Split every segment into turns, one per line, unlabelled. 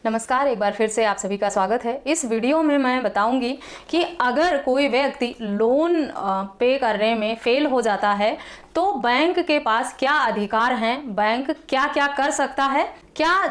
नमस्कार, एक बार फिर से आप सभी का स्वागत है। इस वीडियो में मैं बताऊंगी कि अगर कोई व्यक्ति लोन पे करने में फेल हो जाता है तो बैंक के पास क्या अधिकार हैं, बैंक क्या क्या कर सकता है, क्या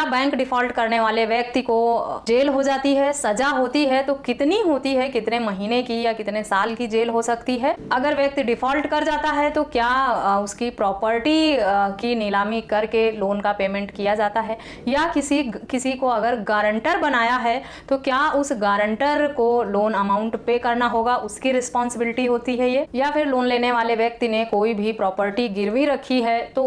बैंक डिफ़ॉल्ट करने वाले व्यक्ति को जेल हो जाती है, सज़ा होती है तो कितनी होती है, कितने महीने की या कितने साल की जेल हो सकती है। अगर व्यक्ति डिफ़ॉल्ट कर जाता है तो क्या उसकी प्रॉपर्टी की नीलामी करके लोन का पेमेंट किया जाता है, या किसी को अगर गारंटर बनाया है तो क्या उस गारंटर को लोन अमाउंट पे करना होगा, उसकी रिस्पॉन्सिबिलिटी होती है ये, या फिर लोन लेने वाले व्यक्ति ने कोई भी प्रॉपर्टी गिरवी रखी है तो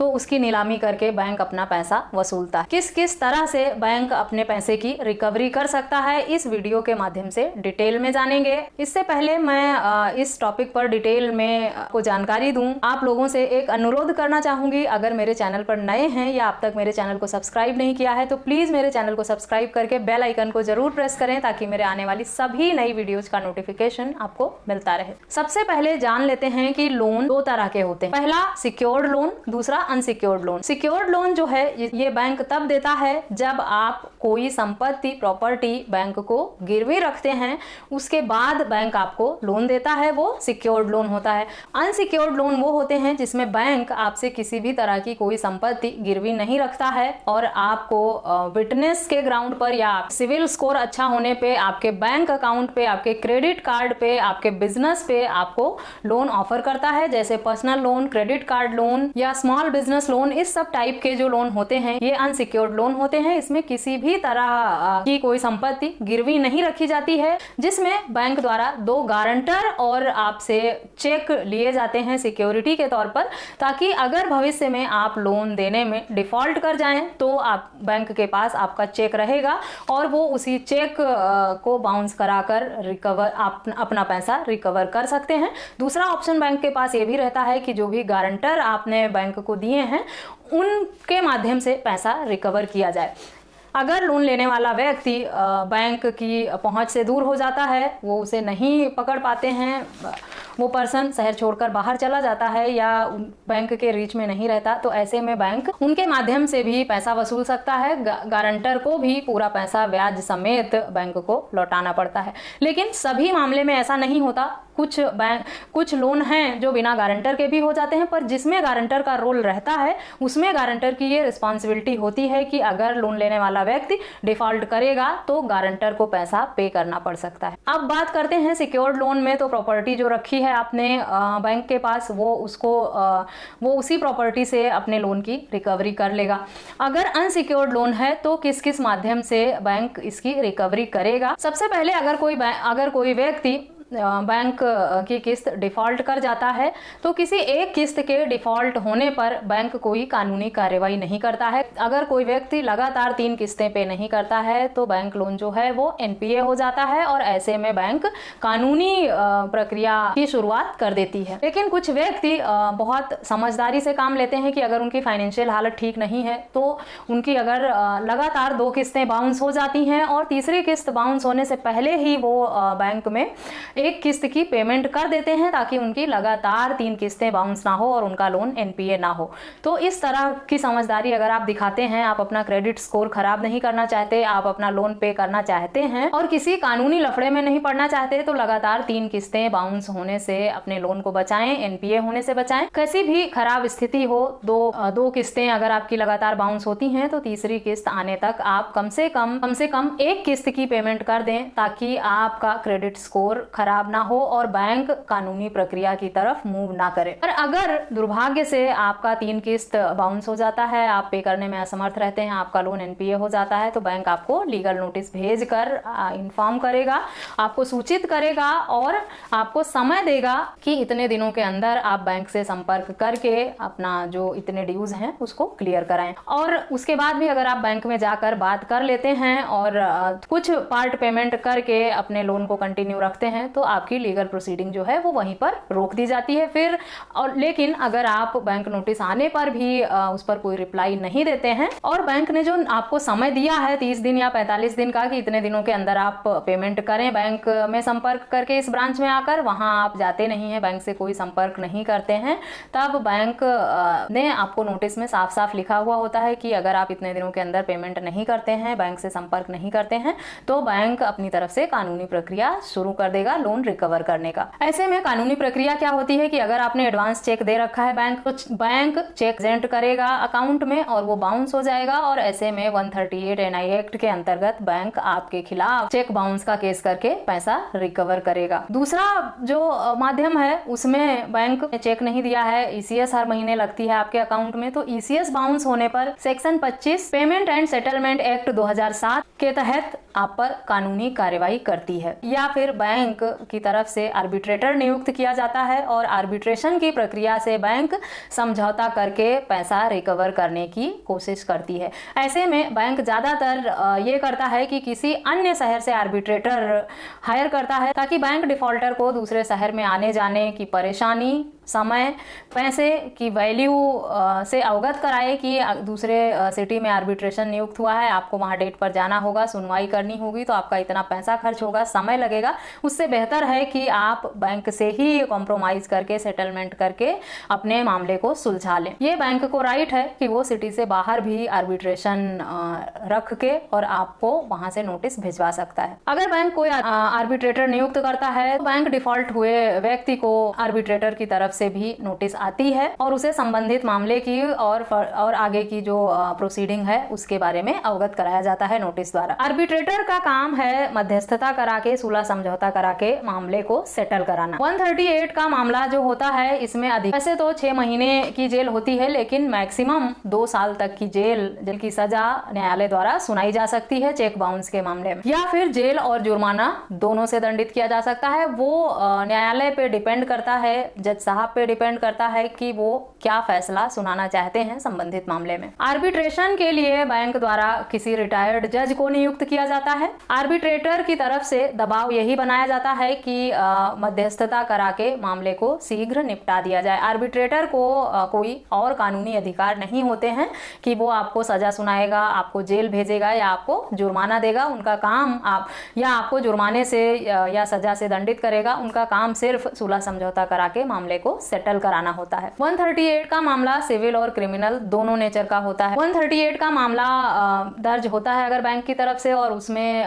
उसकी नीलामी करके बैंक अपना पैसा वसूलता है। किस तरह से बैंक अपने पैसे की रिकवरी कर सकता है, इस वीडियो के माध्यम से डिटेल में जानेंगे। इससे पहले मैं इस टॉपिक पर डिटेल में को जानकारी दूं, आप लोगों से एक अनुरोध करना चाहूंगी। अगर मेरे चैनल पर नए हैं या अब तक मेरे चैनल को सब्सक्राइब नहीं किया है तो प्लीज मेरे चैनल को सब्सक्राइब करके बेल आइकन को जरूर प्रेस करें ताकि मेरे आने वाली सभी नई वीडियोज का नोटिफिकेशन आपको मिलता रहे। सबसे पहले जान लेते हैं कि लोन दो तरह के होते हैं, पहला सिक्योर्ड लोन, दूसरा अनसिक्योर्ड लोन। सिक्योर्ड लोन जो है ये बैंक तब देता है जब आप कोई संपत्ति प्रॉपर्टी बैंक को गिरवी रखते हैं, उसके बाद बैंक आपको लोन देता है, वो सिक्योर्ड लोन होता है। अनसिक्योर्ड लोन वो होते हैं जिसमें बैंक आपसे किसी भी तरह की कोई संपत्ति गिरवी नहीं रखता है और आपको विटनेस के ग्राउंड पर या सिविल स्कोर अच्छा होने पे, आपके बैंक अकाउंट पे, आपके क्रेडिट कार्ड पे, आपके बिजनेस पे आपको लोन ऑफर करता है, जैसे personal loan, credit card loan या स्मॉल बिजनेस लोन। इस सब टाइप के जो लोन होते हैं ये अनसिक्योर्ड लोन होते हैं। इसमें किसी भी तरह की कोई संपत्ति गिरवी नहीं रखी जाती है, जिसमें बैंक द्वारा दो गारंटर और आपसे चेक लिए जाते हैं सिक्योरिटी के तौर पर, ताकि अगर भविष्य में आप लोन देने में डिफॉल्ट कर जाएं तो आप बैंक के पास आपका चेक रहेगा और वो उसी चेक को बाउंस कराकर अपना पैसा रिकवर कर सकते हैं। दूसरा ऑप्शन बैंक के पास ये भी रहता है कि जो भी गारंटर आपने बैंक को दिए हैं उनके माध्यम से पैसा रिकवर किया जाए। अगर लोन लेने वाला व्यक्ति बैंक की पहुंच से दूर हो जाता है, वो उसे नहीं पकड़ पाते हैं, वो पर्सन शहर छोड़कर बाहर चला जाता है या बैंक के रीच में नहीं रहता, तो ऐसे में बैंक उनके माध्यम से भी पैसा वसूल सकता है। गारंटर को भी पूरा पैसा ब्याज समेत बैंक को लौटाना पड़ता है। लेकिन सभी मामले में ऐसा नहीं होता। कुछ लोन हैं जो बिना गारंटर के भी हो जाते हैं, पर जिसमें गारंटर का रोल रहता है उसमें गारंटर की ये रिस्पॉन्सिबिलिटी होती है कि अगर लोन लेने वाला व्यक्ति डिफॉल्ट करेगा तो गारंटर को पैसा पे करना पड़ सकता है। अब बात करते हैं सिक्योर्ड लोन में। तो प्रॉपर्टी जो रखी है आपने बैंक के पास, वो उसी प्रॉपर्टी से अपने लोन की रिकवरी कर लेगा। अगर अनसिक्योर्ड लोन है तो किस किस माध्यम से बैंक इसकी रिकवरी करेगा। सबसे पहले अगर कोई व्यक्ति बैंक की किस्त डिफॉल्ट कर जाता है तो किसी एक किस्त के डिफॉल्ट होने पर बैंक कोई कानूनी कार्रवाई नहीं करता है। अगर कोई व्यक्ति लगातार 3 किस्तें पे नहीं करता है तो बैंक लोन जो है वो एनपीए हो जाता है और ऐसे में बैंक कानूनी प्रक्रिया की शुरुआत कर देती है। लेकिन कुछ व्यक्ति बहुत समझदारी से काम लेते हैं कि अगर उनकी फाइनेंशियल हालत ठीक नहीं है तो उनकी अगर लगातार 2 किस्तें बाउंस हो जाती हैं और तीसरी किस्त बाउंस होने से पहले ही वो बैंक में एक किस्त की पेमेंट कर देते हैं ताकि उनकी लगातार 3 किस्तें बाउंस ना हो और उनका लोन एनपीए ना हो। तो इस तरह की समझदारी अगर आप दिखाते हैं, आप अपना क्रेडिट स्कोर खराब नहीं करना चाहते, आप अपना लोन पे करना चाहते हैं और किसी कानूनी लफड़े में नहीं पड़ना चाहते, तो लगातार 3 किस्तें बाउंस होने से अपने लोन को बचाएं, एनपीए होने से बचाएं। कैसी भी खराब स्थिति हो, दो किस्तें अगर आपकी लगातार बाउंस होती हैं तो तीसरी किस्त आने तक आप कम से कम एक किस्त की पेमेंट कर दें ताकि आपका क्रेडिट स्कोर खराब ना हो और बैंक कानूनी प्रक्रिया की तरफ मूव ना करे। और अगर दुर्भाग्य से आपका 3 किस्त बाउंस हो जाता है, आप पे करने में असमर्थ रहते हैं, आपका लोन एनपीए हो जाता है, तो बैंक आपको लीगल नोटिस भेजकर इन्फॉर्म करेगा, आपको सूचित करेगा और आपको समय देगा कि इतने दिनों के अंदर आप बैंक से संपर्क करके अपना जो इतने ड्यूज हैं उसको क्लियर कराएं। और उसके बाद भी अगर आप बैंक में जाकर बात कर लेते हैं और कुछ पार्ट पेमेंट करके अपने लोन को कंटिन्यू रखते हैं तो तो आपकी लीगल प्रोसीडिंग जो है वो वहीं पर रोक दी जाती है फिर। और लेकिन अगर आप बैंक नोटिस आने पर भी उस पर कोई रिप्लाई नहीं देते हैं और बैंक ने जो आपको समय दिया है 30 दिन या 45 दिन का कि इतने दिनों के अंदर आप पेमेंट करें, बैंक में संपर्क करके इस ब्रांच में आकर, वहां आप जाते नहीं हैं, बैंक से कोई संपर्क नहीं करते हैं, तब बैंक ने आपको नोटिस में साफ साफ लिखा हुआ होता है कि अगर आप इतने दिनों के अंदर पेमेंट नहीं करते हैं, बैंक से संपर्क नहीं करते हैं, तो बैंक अपनी तरफ से कानूनी प्रक्रिया शुरू कर देगा लोन रिकवर करने का। ऐसे में कानूनी प्रक्रिया क्या होती है कि अगर आपने एडवांस चेक दे रखा है बैंक, तो बैंक चेक प्रेजेंट करेगा अकाउंट में और वो बाउंस हो जाएगा और ऐसे में 138 NI एक्ट के अंतर्गत बैंक आपके खिलाफ चेक बाउंस का केस करके पैसा रिकवर करेगा। दूसरा जो माध्यम है उसमें बैंक ने चेक नहीं दिया है, ECS हर महीने लगती है आपके अकाउंट में, तो ECS बाउंस होने पर section 25 payment and settlement act 2007 के तहत आप पर कानूनी कार्यवाही करती है, या फिर बैंक की तरफ से आर्बिट्रेटर नियुक्त किया जाता है और आर्बिट्रेशन की प्रक्रिया से बैंक समझौता करके पैसा रिकवर करने की कोशिश करती है। ऐसे में बैंक ज्यादातर ये करता है कि किसी अन्य शहर से आर्बिट्रेटर हायर करता है ताकि बैंक डिफॉल्टर को दूसरे शहर में आने जाने की परेशानी, समय, पैसे की वैल्यू से अवगत कराए कि दूसरे सिटी में आर्बिट्रेशन नियुक्त हुआ है, आपको वहां डेट पर जाना होगा, सुनवाई करनी होगी, तो आपका इतना पैसा खर्च होगा, समय लगेगा। उससे बेहतर है कि आप बैंक से ही कॉम्प्रोमाइज करके सेटलमेंट करके अपने मामले को सुलझा लें। ये बैंक को राइट है कि वो सिटी से बाहर भी आर्बिट्रेशन रख के और आपको वहां से नोटिस भिजवा सकता है। अगर बैंक कोई आर्बिट्रेटर नियुक्त करता है तो बैंक डिफॉल्ट हुए व्यक्ति को आर्बिट्रेटर की तरफ से भी नोटिस आती है और उसे संबंधित मामले की और आगे की जो प्रोसीडिंग है उसके बारे में अवगत कराया जाता है नोटिस द्वारा। आर्बिट्रेटर का काम है मध्यस्थता करा के, सुलह समझौता करा के मामले को सेटल कराना। 138 का मामला जो होता है इसमें अधिक वैसे तो 6 महीने की जेल होती है, लेकिन मैक्सिमम 2 साल तक की जेल की सजा न्यायालय द्वारा सुनाई जा सकती है चेक बाउंस के मामले में, या फिर जेल और जुर्माना दोनों से दंडित किया जा सकता है। वो न्यायालय पे डिपेंड करता है, जज साहब पे डिपेंड करता है कि वो क्या फैसला सुनाना चाहते हैं संबंधित मामले में। आर्बिट्रेशन के लिए बैंक द्वारा किसी रिटायर्ड जज को नियुक्त किया जाता है। आर्बिट्रेटर की तरफ से दबाव यही बनाया जाता है कि मध्यस्थता करा के मामले को शीघ्र निपटा दिया जाए। आर्बिट्रेटर को कोई और कानूनी अधिकार नहीं होते हैं कि वो आपको सजा सुनाएगा, आपको जेल भेजेगा या आपको जुर्माना देगा। उनका काम आपको जुर्माने से या सजा से दंडित करेगा। उनका काम सिर्फ सुलह समझौता करा के मामले को सेटल कराना होता है। 138 का मामला सिविल और क्रिमिनल दोनों नेचर का होता है। 138 का मामला दर्ज होता है अगर बैंक की तरफ से, और उसमें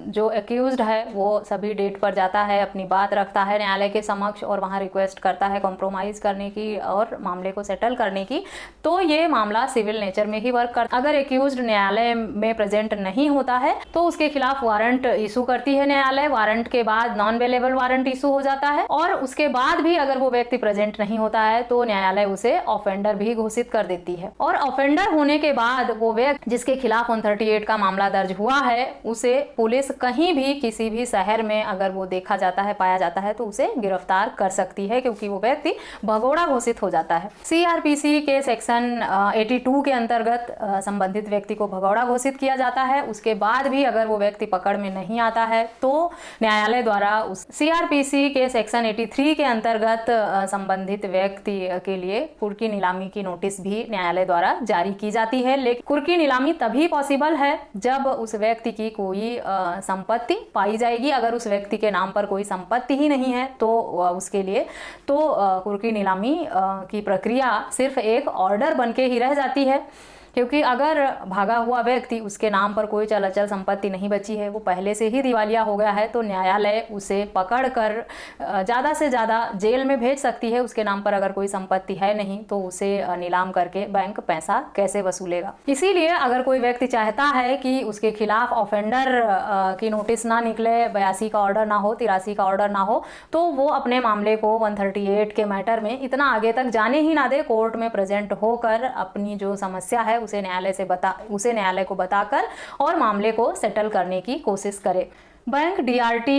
जो एक्यूज्ड है वो सभी डेट पर जाता है, अपनी बात रखता है न्यायालय के समक्ष और वहां रिक्वेस्ट करता है कॉम्प्रोमाइज करने की और मामले को सेटल करने की, तो ये मामला सिविल नेचर में ही वर्क करता है। अगर एक्यूज्ड न्यायालय में प्रेजेंट नहीं होता है तो उसके खिलाफ वारंट इशू करती है न्यायालय। वारंट के बाद नॉन अवेलेबल वारंट इशू हो जाता है और उसके बाद भी अगर वो व्यक्ति प्रेजेंट नहीं होता है तो न्यायालय उसे ऑफेंडर भी घोषित कर देती है। और ऑफेंडर होने के बाद वो व्यक्ति जिसके खिलाफ 138 का मामला दर्ज हुआ है उसे पुलिस कहीं भी किसी भी शहर में अगर वो देखा जाता है, पाया जाता है, तो उसे गिरफ्तार कर सकती है क्योंकि वो व्यक्ति भगोड़ा घोषित हो जाता है। CRPC के सेक्शन 82 के अंतर्गत संबंधित व्यक्ति को भगोड़ा घोषित किया जाता है। उसके बाद भी अगर वो व्यक्ति पकड़ में नहीं आता है तो न्यायालय द्वारा उस CRPC के सेक्शन 83 के अंतर्गत संबंधित व्यक्ति के लिए कुर्की नीलामी की नोटिस भी न्यायालय द्वारा जारी की जाती है। लेकिन कुर्की नीलामी तभी पॉसिबल है जब उस व्यक्ति की कोई संपत्ति पाई जाएगी। अगर उस व्यक्ति के नाम पर कोई संपत्ति ही नहीं है तो उसके लिए तो कुर्की नीलामी की प्रक्रिया सिर्फ एक ऑर्डर बनके ही रह जाती है, क्योंकि अगर भागा हुआ व्यक्ति उसके नाम पर कोई चल अचल संपत्ति नहीं बची है, वो पहले से ही दिवालिया हो गया है, तो न्यायालय उसे पकड़कर ज़्यादा से ज़्यादा जेल में भेज सकती है। उसके नाम पर अगर कोई संपत्ति है नहीं तो उसे नीलाम करके बैंक पैसा कैसे वसूलेगा। इसीलिए अगर कोई व्यक्ति चाहता है कि उसके खिलाफ ऑफेंडर की नोटिस ना निकले, 82 का ऑर्डर ना हो, 83 का ऑर्डर ना हो, तो वो अपने मामले को 138 के मैटर में इतना आगे तक जाने ही ना दे, कोर्ट में प्रेजेंट होकर अपनी जो समस्या है उसे न्यायालय को बताकर और मामले को सेटल करने की कोशिश करे। बैंक DRT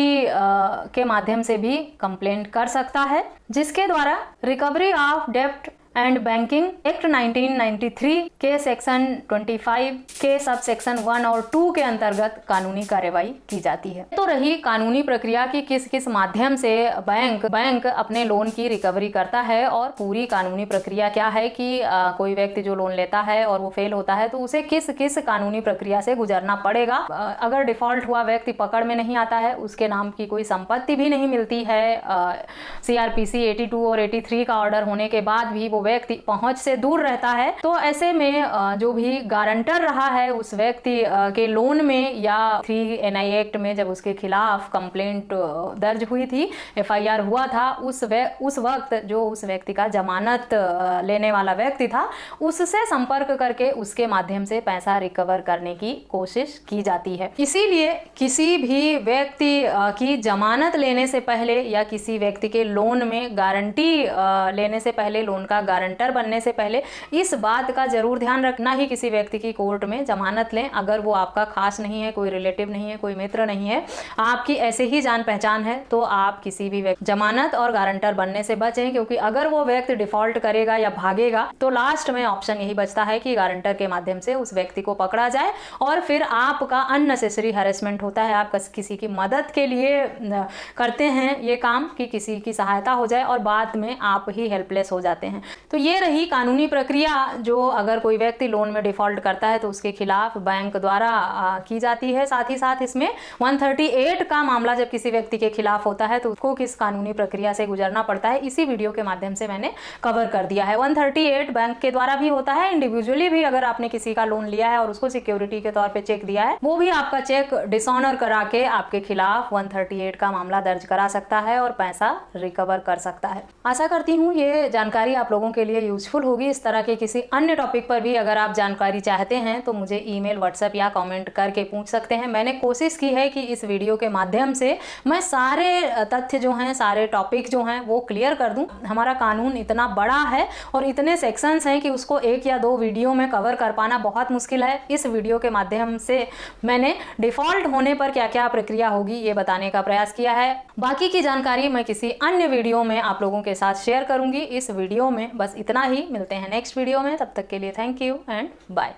के माध्यम से भी कंप्लेंट कर सकता है, जिसके द्वारा रिकवरी ऑफ डेब्ट एंड बैंकिंग एक्ट 1993 के सेक्शन 25 के सब सेक्शन 1 और 2 के अंतर्गत कानूनी कार्रवाई की जाती है। तो रही कानूनी प्रक्रिया की किस किस माध्यम से बैंक अपने लोन की रिकवरी करता है और पूरी कानूनी प्रक्रिया क्या है कि कोई व्यक्ति जो लोन लेता है और वो फेल होता है तो उसे किस किस कानूनी प्रक्रिया से गुजरना पड़ेगा। अगर डिफॉल्ट हुआ व्यक्ति पकड़ में नहीं आता है, उसके नाम की कोई संपत्ति भी नहीं मिलती है, CRPC 82 और 83 का ऑर्डर होने के बाद भी वो व्यक्ति पहुंच से दूर रहता है, तो ऐसे में जो भी गारंटर रहा है उस व्यक्ति के लोन में या 3 NI एक्ट में जब उसके खिलाफ कंप्लेंट दर्ज हुई थी, FIR हुआ था, उस वक्त जो उस व्यक्ति का जमानत लेने वाला व्यक्ति था उससे संपर्क करके उसके माध्यम से पैसा रिकवर करने की कोशिश की जाती है। इसीलिए किसी भी व्यक्ति की जमानत लेने से पहले या किसी व्यक्ति के लोन में गारंटी लेने से पहले, लोन का गारंटर बनने से पहले इस बात का जरूर ध्यान रखना ही किसी व्यक्ति की कोर्ट में जमानत लें अगर वो आपका खास नहीं है, कोई रिलेटिव नहीं है, कोई मित्र नहीं है, आपकी ऐसे ही जान पहचान है, तो आप किसी भी व्यक्ति जमानत और गारंटर बनने से बचें, क्योंकि अगर वो व्यक्ति डिफॉल्ट करेगा या भागेगा तो लास्ट में ऑप्शन यही बचता है कि गारंटर के माध्यम से उस व्यक्ति को पकड़ा जाए और फिर आपका अननेसेसरी हैरेसमेंट होता है। आप किसी की मदद के लिए करते हैं ये काम कि किसी की सहायता हो जाए और बाद में आप ही हेल्पलेस हो जाते हैं। तो ये रही कानूनी प्रक्रिया जो अगर कोई व्यक्ति लोन में डिफॉल्ट करता है तो उसके खिलाफ बैंक द्वारा की जाती है। साथ ही साथ इसमें 138 का मामला जब किसी व्यक्ति के खिलाफ होता है तो उसको किस कानूनी प्रक्रिया से गुजरना पड़ता है, इसी वीडियो के माध्यम से मैंने कवर कर दिया है। 138 बैंक के द्वारा भी होता है, इंडिविजुअली भी अगर आपने किसी का लोन लिया है और उसको सिक्योरिटी के तौर पे चेक दिया है, वो भी आपका चेक डिसऑनर करा के आपके खिलाफ 138 का मामला दर्ज करा सकता है और पैसा रिकवर कर सकता है। आशा करती हूँ ये जानकारी आप लोगों के लिए यूजफुल होगी। इस तरह के किसी अन्य टॉपिक पर भी अगर आप जानकारी चाहते हैं तो मुझे ईमेल, व्हाट्सएप या कमेंट करके पूछ सकते हैं। मैंने कोशिश की है कि इस वीडियो के माध्यम से मैं सारे तथ्य जो हैं, सारे टॉपिक जो हैं वो क्लियर कर दूं। हमारा कानून इतना बड़ा है और इतने सेक्शंस हैं कि उसको 1 या 2 वीडियो में कवर कर पाना बहुत मुश्किल है। इस वीडियो के माध्यम से मैंने डिफॉल्ट होने पर क्या क्या प्रक्रिया होगी ये बताने का प्रयास किया है। बाकी की जानकारी मैं किसी अन्य वीडियो में आप लोगों के साथ शेयर करूंगी। इस वीडियो में बस इतना ही। मिलते हैं नेक्स्ट वीडियो में, तब तक के लिए थैंक यू एंड बाय।